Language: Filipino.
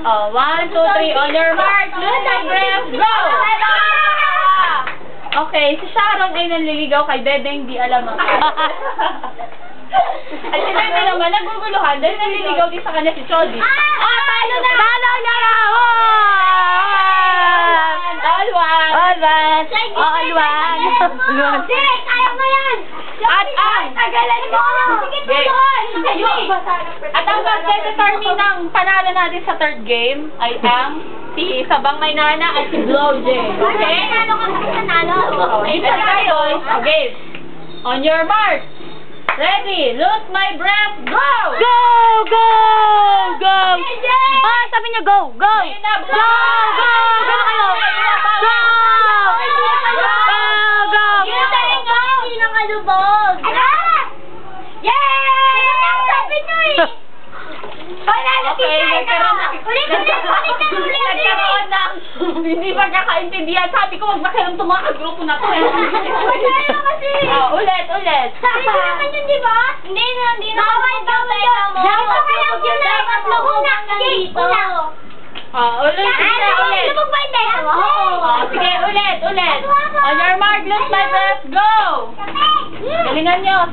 Oh, 1, 2, 3, on your mark, lose my breath, go! Okay, si Sharon ay nanliligaw kay Bebeng, di alam ako. At si Bebe naman, naguguluhan dahil nanliligaw din sa kanya si Chody. Talo na! Talo na! All one! All one! All one! Sige, kaya mo yan! At ang Tagalan mo! Sige, tuloy! At ang mag-determine ng panalo natin sa third game ay ang si Sabang Maynana at si Blow J. Okay? Nanalo ka kasi nanalo. Okay, tayo. Okay. On your mark. Ready. Lose my breath. Go! Go! Go! Go! Ah, sabi niya go! Go! Go! Go! Go na kayo! Go! Go! Go! Hindi na kalubog. Yay! Sabi nyo eh! Panalo si Okay, Sharon! nagkaroon ng hindi pagkakaintindihan. Sabi ko, wag makialam itong mga grupo na to. Panalo kasi! Ulit. Hindi naman yun, di ba? Hindi na. Bawal yun. Dapat yun na. Una. Sige, una. Ulit. Lumog ba yung dalawa? Sige, ulit. On your mark, lose my breath, go! Galingan nyo.